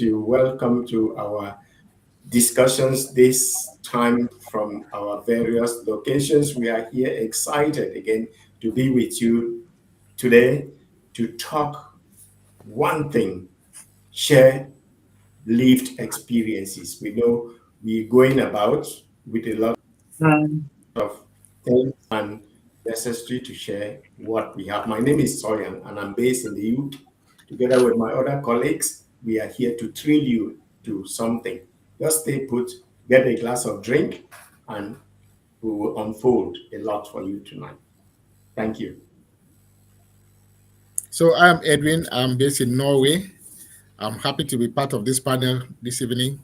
Welcome to our discussions this time from our various locations. We are here excited again to be with you today to talk one thing, share lived experiences. We know we're going about with a lot of things and necessary to share what we have. My name is Soyan and I'm based in the UK. Together with my other colleagues, we are here to thrill you to something. Just stay put, get a glass of drink, and we will unfold a lot for you tonight. Thank you. So I'm Edwin. I'm based in Norway. I'm happy to be part of this panel this evening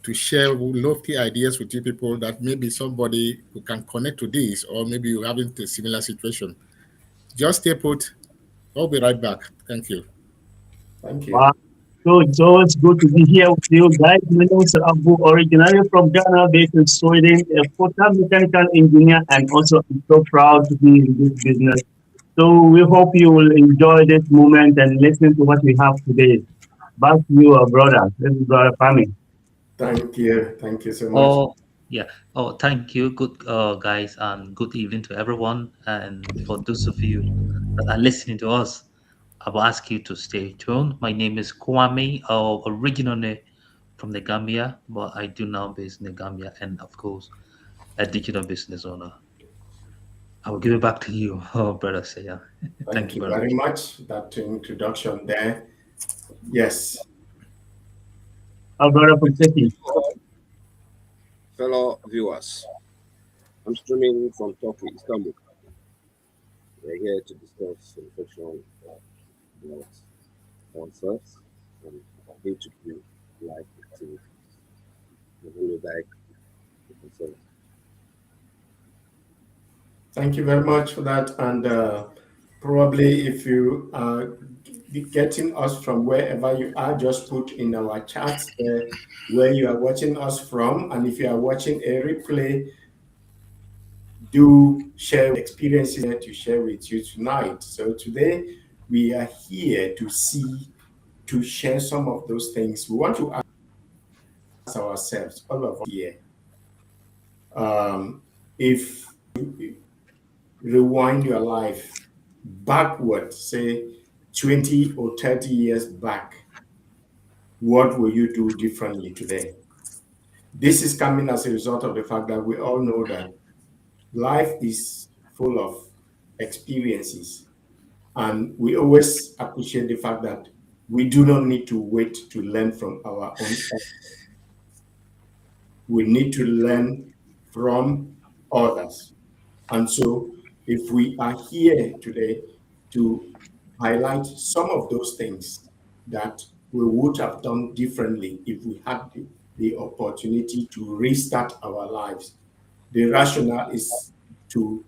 to share lofty ideas with you people that maybe somebody who can connect to this, or maybe you're having a similar situation. Just stay put. I'll be right back. Thank you. Thank Wow. you. So it's good to be here with you guys. My name is Abu, originally from Ghana, based in Sweden, a full-time mechanical engineer, and also I'm so proud to be in this business. So we hope you will enjoy this moment and listen to what we have today. Back to you, brother. This is brother Fami. Thank you. Thank you so much. Oh, yeah. Oh, thank you. Good, guys, and good evening to everyone. And for those of you that are listening to us, I will ask you to stay tuned. My name is Kwame, originally from the Gambia, but I do now based in the Gambia, and of course, a digital business owner. I will give it back to you, brother Saya. Thank Thank you you very much. very much. That introduction there. Yes. Our brother from Turkey. Fellow viewers, I'm streaming from Turkey, Istanbul. We're here to discuss reflection about oneself and how to do life activities. We really like the concept. Thank you very much for that. And probably if you are getting us from wherever you are, just put in our chat where you are watching us from. And if you are watching a replay, do share experiences to share with you tonight. So today we are here to share some of those things. We want to ask ourselves, all of us here, if you rewind your life backward, say 20 or 30 years back, what will you do differently today? This is coming as a result of the fact that we all know that life is full of experiences. And we always appreciate the fact that we do not need to wait to learn from our own. We need to learn from others. And so, if we are here today to highlight some of those things that we would have done differently if we had the opportunity to restart our lives, the rationale is to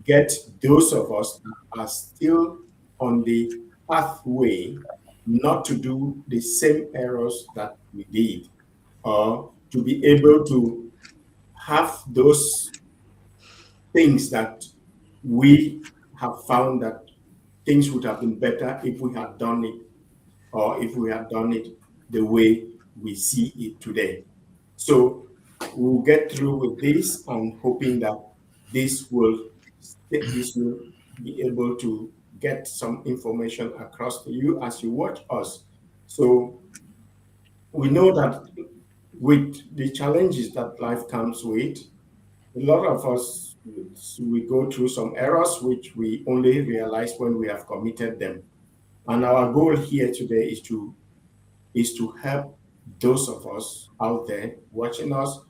get those of us that are still on the pathway not to do the same errors that we did, or to be able to have those things that we have found that things would have been better if we had done it, or if we had done it the way we see it today. So we'll get through with this. I'm hoping that this will be able to get some information across to you as you watch us. So we know that with the challenges that life comes with, a lot of us, we go through some errors which we only realize when we have committed them. And our goal here today is to help those of us out there watching us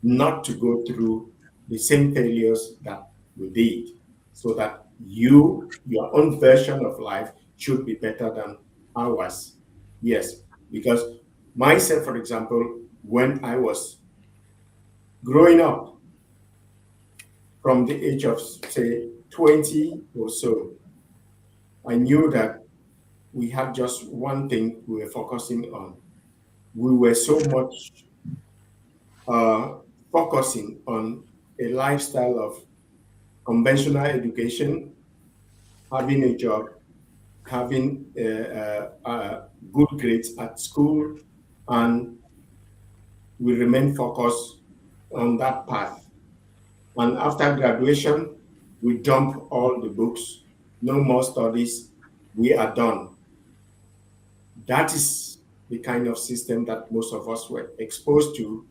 not to go through the same failures that we did, so that your own version of life should be better than ours. Yes, because myself, for example, when I was growing up from the age of, say, 20 or so, I knew that we had just one thing we were focusing on. We were so much focusing on a lifestyle of conventional education, having a job, having good grades at school, and we remain focused on that path. And after graduation, we dump all the books, no more studies, we are done. That is the kind of system that most of us were exposed to.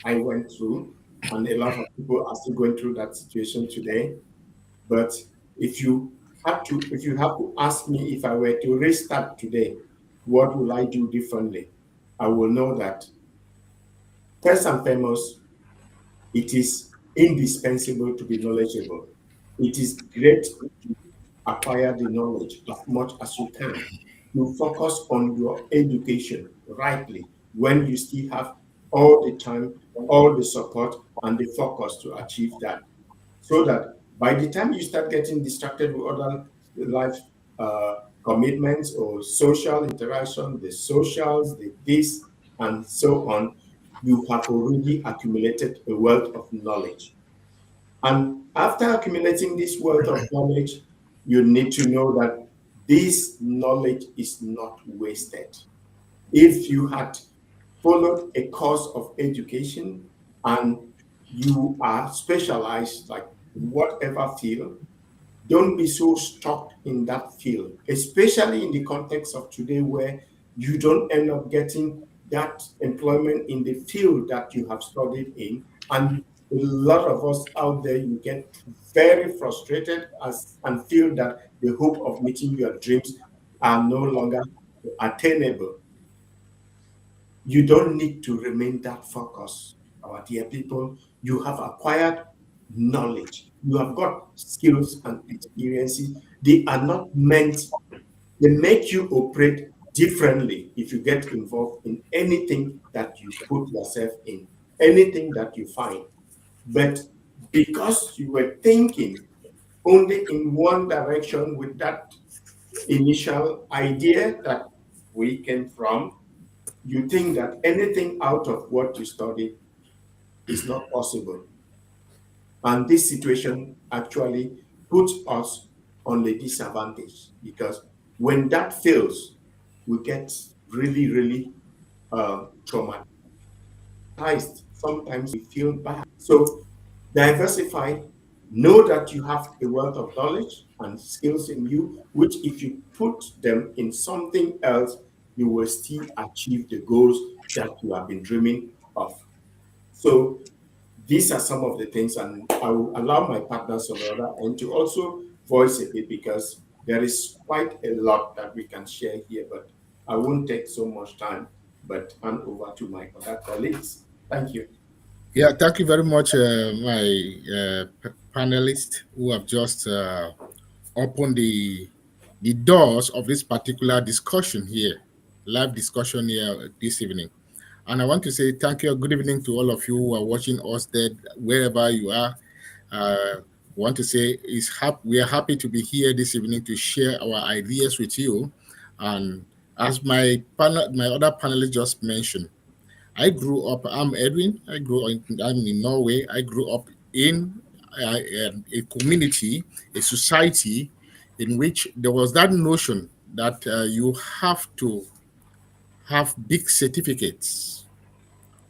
I went through, and a lot of people are still going through that situation today. But if you have to ask me if I were to restart today, what will I do differently? I will know that first and foremost, it is indispensable to be knowledgeable. It is great to acquire the knowledge as much as you can. You focus on your education rightly when you still have all the time, all the support, and the focus to achieve that. So that by the time you start getting distracted with other life uh, commitments or social interaction, the socials, the this, and so on, you have already accumulated a wealth of knowledge. And after accumulating this wealth of knowledge, you need to know that this knowledge is not wasted. If you had followed a course of education and you are specialized, like whatever field, don't be so stuck in that field, especially in the context of today where you don't end up getting that employment in the field that you have studied in. And a lot of us out there, you get very frustrated and feel that the hope of meeting your dreams are no longer attainable. You don't need to remain that focused, our dear people. You have acquired knowledge. You have got skills and experiences. They are not meant, they make you operate differently if you get involved in anything that you put yourself in, anything that you find. But because you were thinking only in one direction with that initial idea that we came from, you think that anything out of what you studied is not possible. And this situation actually puts us on a disadvantage because when that fails, we get really, really traumatized. Sometimes we feel bad. So diversify, know that you have a wealth of knowledge and skills in you, which if you put them in something else, you will still achieve the goals that you have been dreaming of. So these are some of the things, and I will allow my partners on the other end to also voice a bit because there is quite a lot that we can share here, but I won't take so much time, but hand over to my other colleagues. Thank you. Yeah, thank you very much, my panelists who have just opened the doors of this particular discussion here, live discussion here this evening. And I want to say thank you, good evening to all of you who are watching us there, wherever you are. Want to say we are happy to be here this evening to share our ideas with you. And as my other panelists just mentioned, I grew up. I'm Edwin. I'm in Norway. I grew up in a community, a society, in which there was that notion that you have to have big certificates,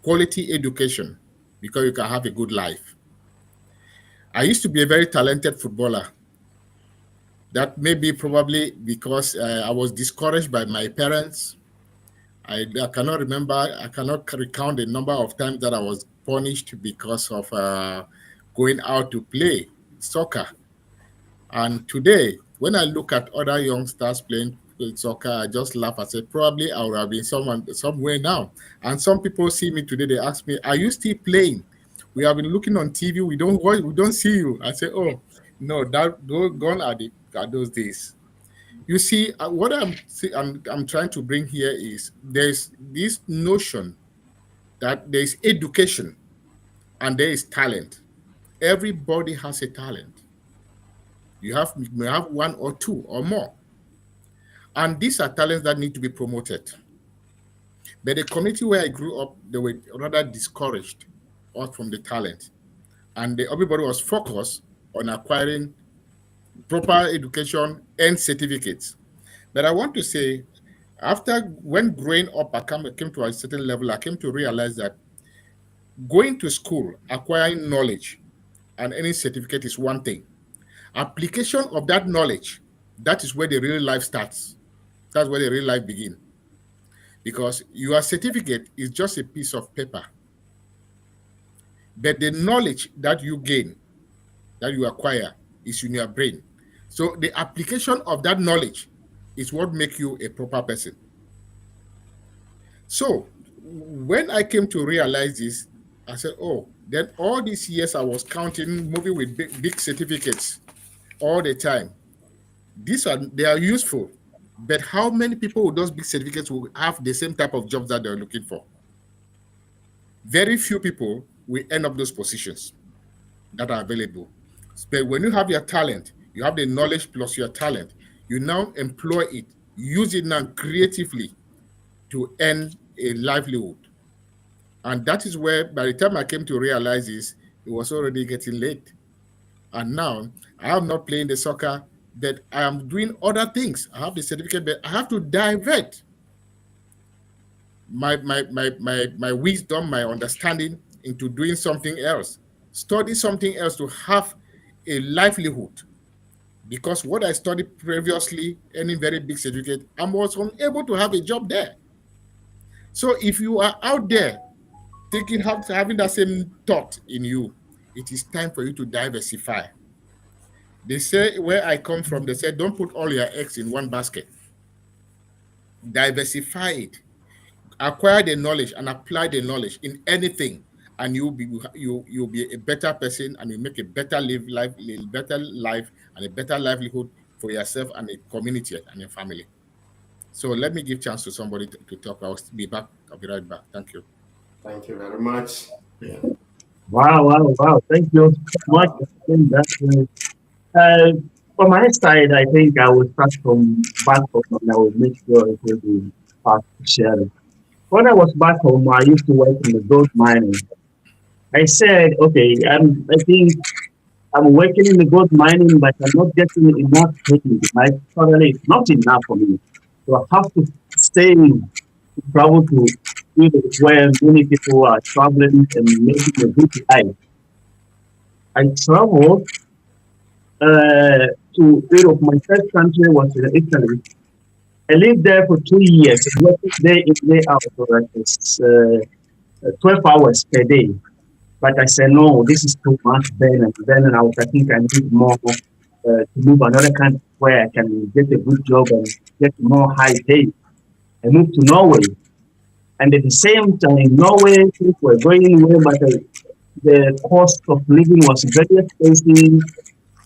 quality education, because you can have a good life. I used to be a very talented footballer. That may be probably because I was discouraged by my parents. I cannot remember, I cannot recount the number of times that I was punished because of going out to play soccer. And today, when I look at other youngsters playing soccer, I just laugh. I say, probably I would have been somewhere now. And some people see me today, they ask me, are you still playing? We have been looking on TV, we don't see you. I say, oh, no, gone are those days. You see, what I'm trying to bring here is there's this notion that there's education and there is talent. Everybody has a talent. You may have one or two or more. And these are talents that need to be promoted. But the community where I grew up, they were rather discouraged out from the talent. And everybody was focused on acquiring proper education and certificates. But I want to say, After when growing up, came to a certain level, I came to realize that going to school, acquiring knowledge, and any certificate is one thing. Application of that knowledge, that is where the real life starts. That's where the real life begins. Because your certificate is just a piece of paper, but the knowledge that you gain, that you acquire, is in your brain. So the application of that knowledge is what makes you a proper person. So when I came to realize this, I said, oh, then all these years I was counting, moving with big certificates all the time. They are useful, but how many people with those big certificates will have the same type of jobs that they're looking for? Very few people will end up those positions that are available. But when you have your talent, you have the knowledge plus your talent, you now employ it, use it now creatively to earn a livelihood. And that is where, by the time I came to realize this, it was already getting late. And now I am not playing the soccer, but I am doing other things. I have the certificate, but I have to divert my wisdom, my understanding into doing something else, study something else to have a livelihood. Because what I studied previously, any very big certificate, I was unable to have a job there. So if you are out there thinking, having that same thought in you, it is time for you to diversify. They say, where I come from, they say, don't put all your eggs in one basket. Diversify it. Acquire the knowledge and apply the knowledge in anything, and you'll be a better person, and you make a better better life and a better livelihood for yourself and a community and your family. So let me give chance to somebody to talk. I'll be back. I'll be right back. Thank you. Thank you very much. Yeah. Wow, wow, wow. Thank you so much for saying that. Uh, from my side, I think I will start from back home and I will make sure it will be fast to share it. When I was back home, I used to work in the gold mining. I said, okay, I think I'm working in the gold mining, but I'm not getting enough pay. My salary is not enough for me. So I have to stay to travel to Europe where many people are traveling and making a good life. I traveled to Europe. My first country was in Italy. I lived there for 2 years, working day in, day out, for like 12 hours per day. But I said, no, this is too much. Then I think I need more to move another country where I can get a good job and get more high pay. I moved to Norway. And at the same time, Norway, things were going well, but the cost of living was very expensive,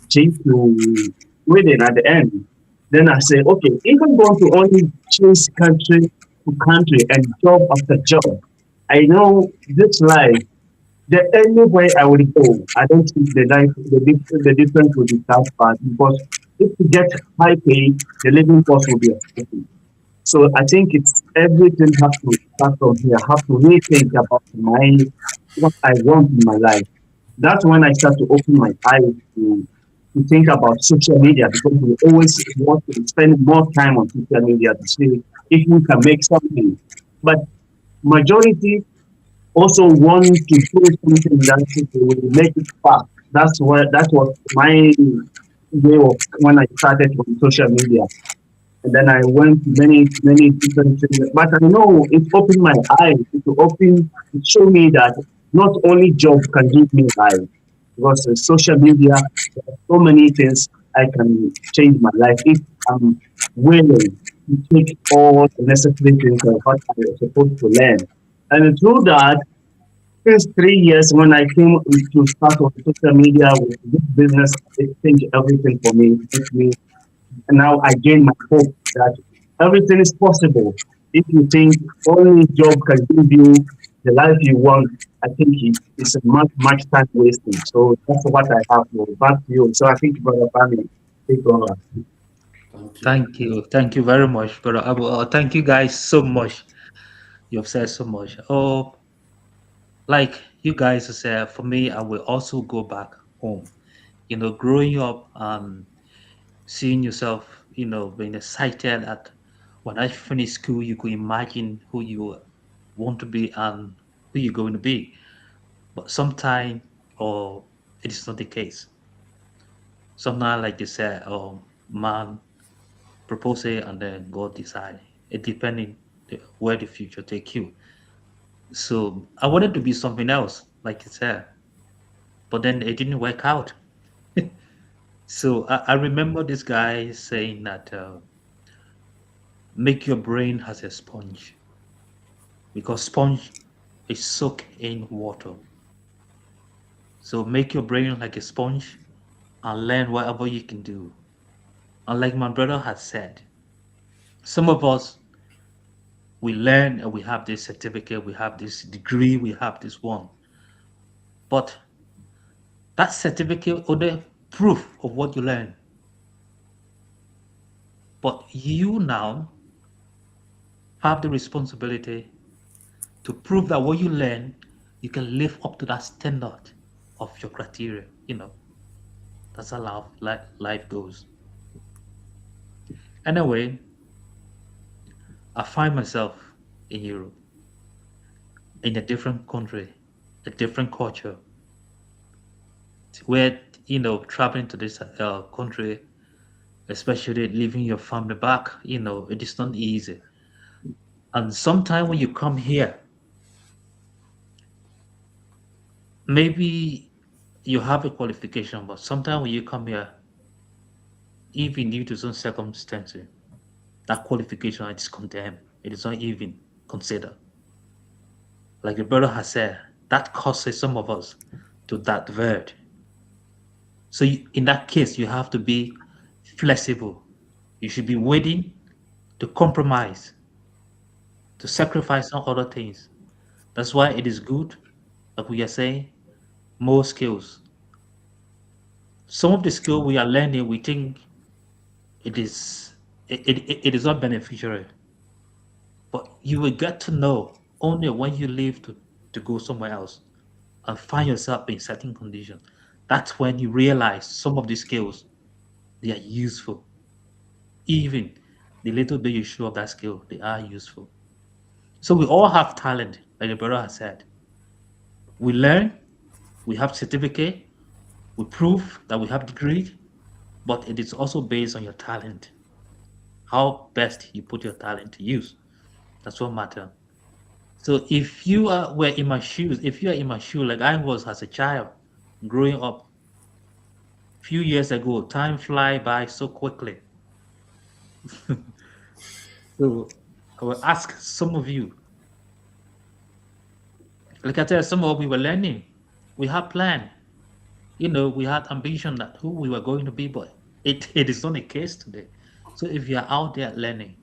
cheap to Sweden at the end. Then I say, okay, if I'm going to only change country to country and job after job, I know this life, the only way I will go, I don't think the difference will be that bad because if you get high pay, the living cost will be expensive. So I think it's everything has to start from here. I have to rethink about what I want in my life. That's when I start to open my eyes to think about social media because we always want to spend more time on social media to see if we can make something. But majority also want to do something that will make it fast. That was my way of when I started on social media. And then I went to many different things. But I know it opened my eyes to show me that not only job can give me life, because social media, there are so many things I can change my life if I'm willing to take all the necessary things of what I'm supposed to learn. And through that, since 3 years when I came to start on social media with this business, it changed everything for me. It made me and now I gain my hope that everything is possible. If you think only job can give you the life you want, I think it's a much time wasting. So that's what I have for back to you. So I think brother family, take over. Thank you. Thank you very much, brother Abu. Thank you guys so much. You've said so much. Oh, like you guys said, for me, I will also go back home. Growing up, seeing yourself, being excited at when I finish school, you could imagine who you want to be and who you're going to be. But sometimes, or it is not the case. Sometimes, like they say, man propose it and then God decide. It depending where the future take you. So I wanted to be something else, like you said, but then it didn't work out. So I remember this guy saying that make your brain as a sponge because sponge is soaked in water. So make your brain like a sponge and learn whatever you can do. And like my brother has said, some of us we learn and we have this certificate, we have this degree, we have this one. But that certificate or the proof of what you learn. But you now have the responsibility to prove that what you learn, you can live up to that standard of your criteria. That's how life goes. Anyway, I find myself in Europe, in a different country, a different culture, where, traveling to this country, especially leaving your family back, it is not easy. And sometimes when you come here, maybe you have a qualification, but sometimes when you come here, even due to some circumstances, that qualification is condemned. It is not even considered. Like the brother has said, that causes some of us to divert. So in that case, you have to be flexible. You should be willing to compromise, to sacrifice some other things. That's why it is good, like we are saying, more skills. Some of the skill we are learning, we think it is it is not beneficial, but you will get to know only when you leave to go somewhere else and find yourself in certain conditions. That's when you realize some of the skills they are useful. Even the little bit you show of that skill, they are useful. So we all have talent, like the brother has said. We learn, we have certificate, we prove that we have degree, but it is also based on your talent. How best you put your talent to use. That's what matters. So if you were in my shoes, if you are in my shoe like I was as a child, growing up few years ago, time fly by so quickly. So I will ask some of you, like I tell some of we were learning, we had plan, we had ambition that who we were going to be, but it is not the case today. So if you are out there learning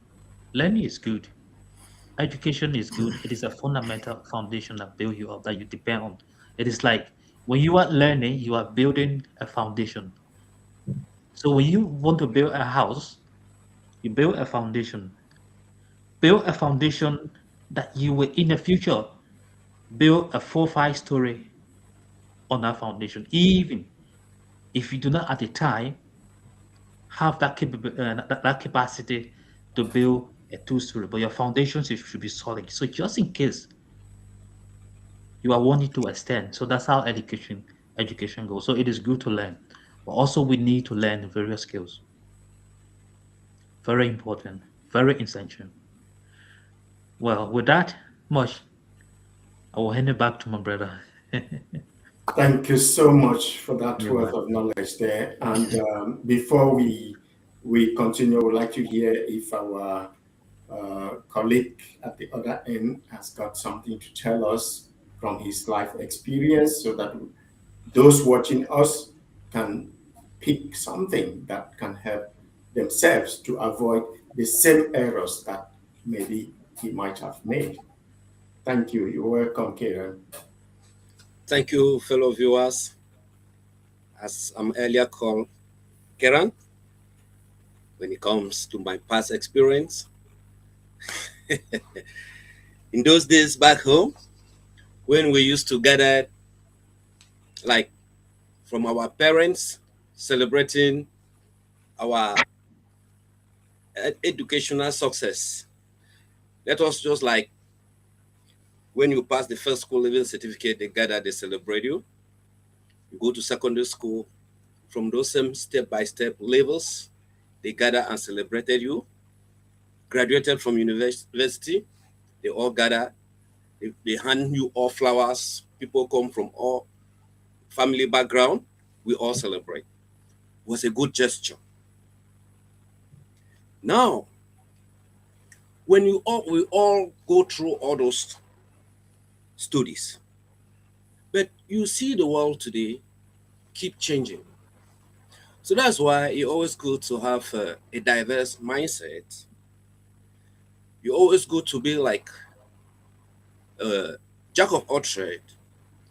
is good. Education is good. It is a fundamental foundation that build you up that you depend on. It is like when you are learning, you are building a foundation. So when you want to build a house, you build a foundation. Build a foundation that you will in the future build a 4, 5 story on that foundation. Even if you do not at the time have that capacity to build a 2 story, but your foundations should be solid. So just in case you are wanting to extend, so that's how education goes. So it is good to learn, but also we need to learn various skills. Very important, very essential. Well, with that much, I will hand it back to my brother. Thank you so much for that You're wealth of knowledge there. And before we continue, I would like to hear if our colleague at the other end has got something to tell us from his life experience, so that those watching us can pick something that can help themselves to avoid the same errors that maybe he might have made. Thank you. You're welcome, Karen. Thank you, fellow viewers. As I'm earlier called Keran, when it comes to my past experience, in those days back home, when we used to gather, like from our parents, celebrating our educational success. Let us just like when you pass the first school leaving certificate, they gather, they celebrate you. You go to secondary school, from those same step-by-step levels, they gather and celebrated you. Graduated from university, they all gather, they hand you all flowers. People come from all family background, we all celebrate. It was a good gesture. Now, when we all go through all those studies, but you see the world today keep changing. So that's why it's always good to have a diverse mindset. You always good to be like a jack of all trade,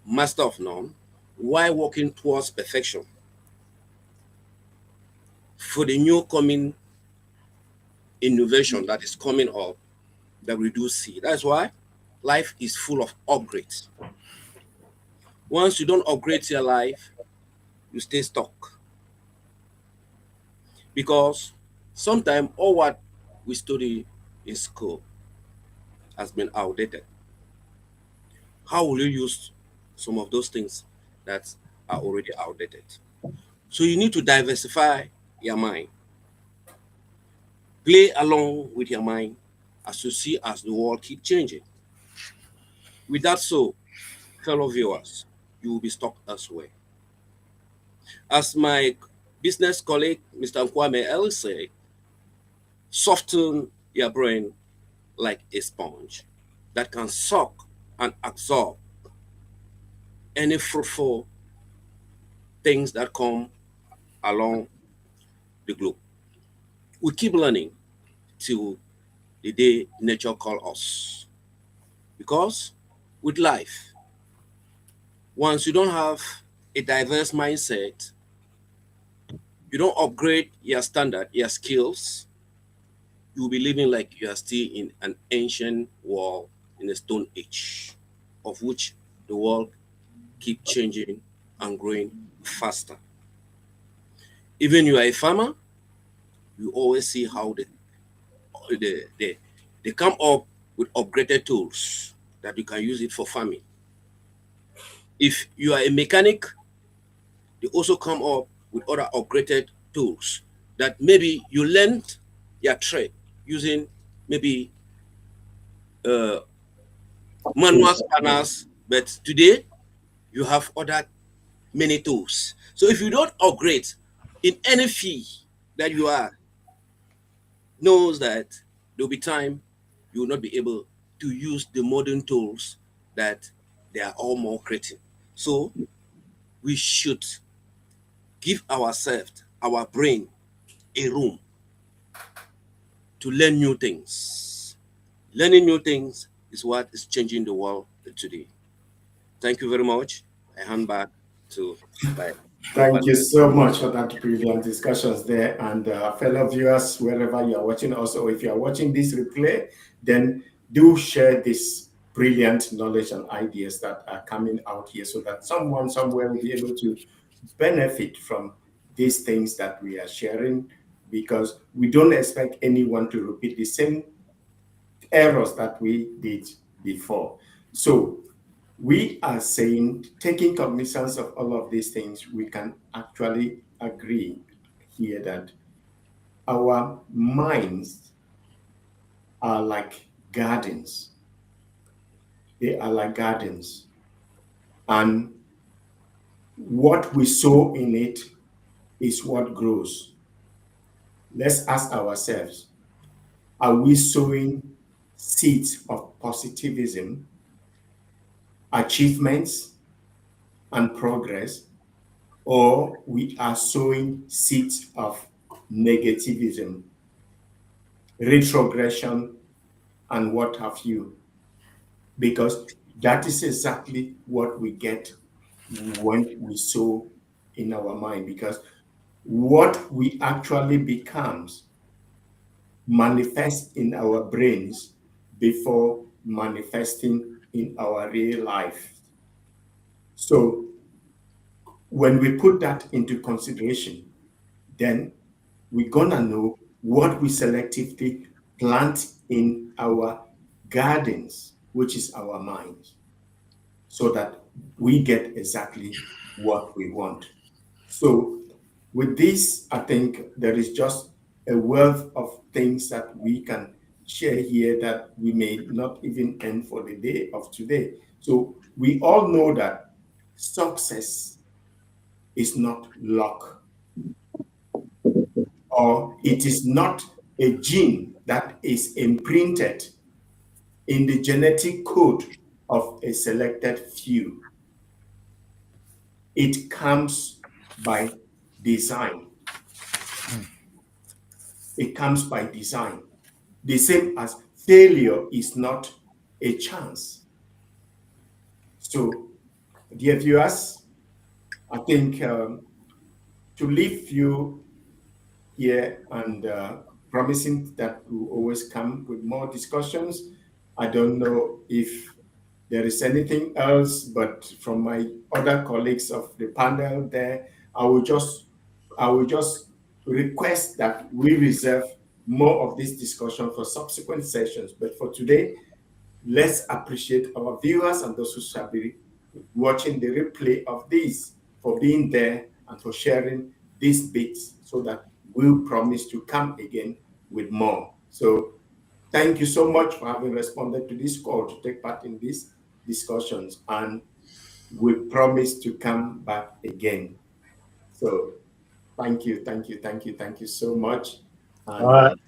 master of none, while working towards perfection for the new coming innovation that is coming up that we do see. That's why life is full of upgrades. Once you don't upgrade your life, you stay stuck. Because sometimes all what we study in school has been outdated. How will you use some of those things that are already outdated? So you need to diversify your mind. Play along with your mind as you see as the world keep changing. With that so, fellow viewers, you will be stuck elsewhere. As my business colleague, Mr. Nkwame Ellis said, soften your brain like a sponge that can suck and absorb any fruitful things that come along the globe. We keep learning till the day nature calls us. Because with life, once you don't have a diverse mindset, you don't upgrade your standard, your skills, you'll be living like you are still in an ancient world in a stone age, of which the world keep changing and growing faster. Even you are a farmer, you always see how they come up with upgraded tools that you can use it for farming. If you are a mechanic, they also come up with other upgraded tools that maybe you learned your trade using maybe uh, manual spanners, but today you have other many tools. So if you don't upgrade in any field that you are, knows that there'll be time you will not be able to use the modern tools that they are all more creating. So we should give ourselves, our brain, a room to learn new things. Learning new things is what is changing the world today. Thank you very much. I hand back to my Thank you partner. so much for that brilliant discussions there. And fellow viewers, wherever you are watching, also if you are watching this replay, then do share this brilliant knowledge and ideas that are coming out here so that someone somewhere will be able to benefit from these things that we are sharing, because we don't expect anyone to repeat the same errors that we did before. So we are saying, taking cognizance of all of these things, we can actually agree here that our minds are like gardens. They are like gardens. And what we sow in it is what grows. Let's ask ourselves, are we sowing seeds of positivism, achievements, and progress, or we are sowing seeds of negativism, retrogression, and what have you? Because that is exactly what we get when we sow in our mind. Because what we actually becomes manifests in our brains before manifesting in our real life. So when we put that into consideration, then we're gonna know what we selectively plant in our gardens, which is our minds, so that we get exactly what we want. So with this, I think there is just a wealth of things that we can share here that we may not even end for the day of today. So we all know that success is not luck, or it is not a gene that is imprinted in the genetic code of a selected few. It comes by design. It comes by design. The same as failure is not a chance. So, dear viewers, I think to leave you here and promising that we'll always come with more discussions. I don't know if there is anything else, but from my other colleagues of the panel there, I will just request that we reserve more of this discussion for subsequent sessions. But for today, let's appreciate our viewers and those who shall be watching the replay of this for being there and for sharing these bits so that we'll promise to come again with more. So thank you so much for having responded to this call to take part in these discussions, and we promise to come back again. So thank you so much. And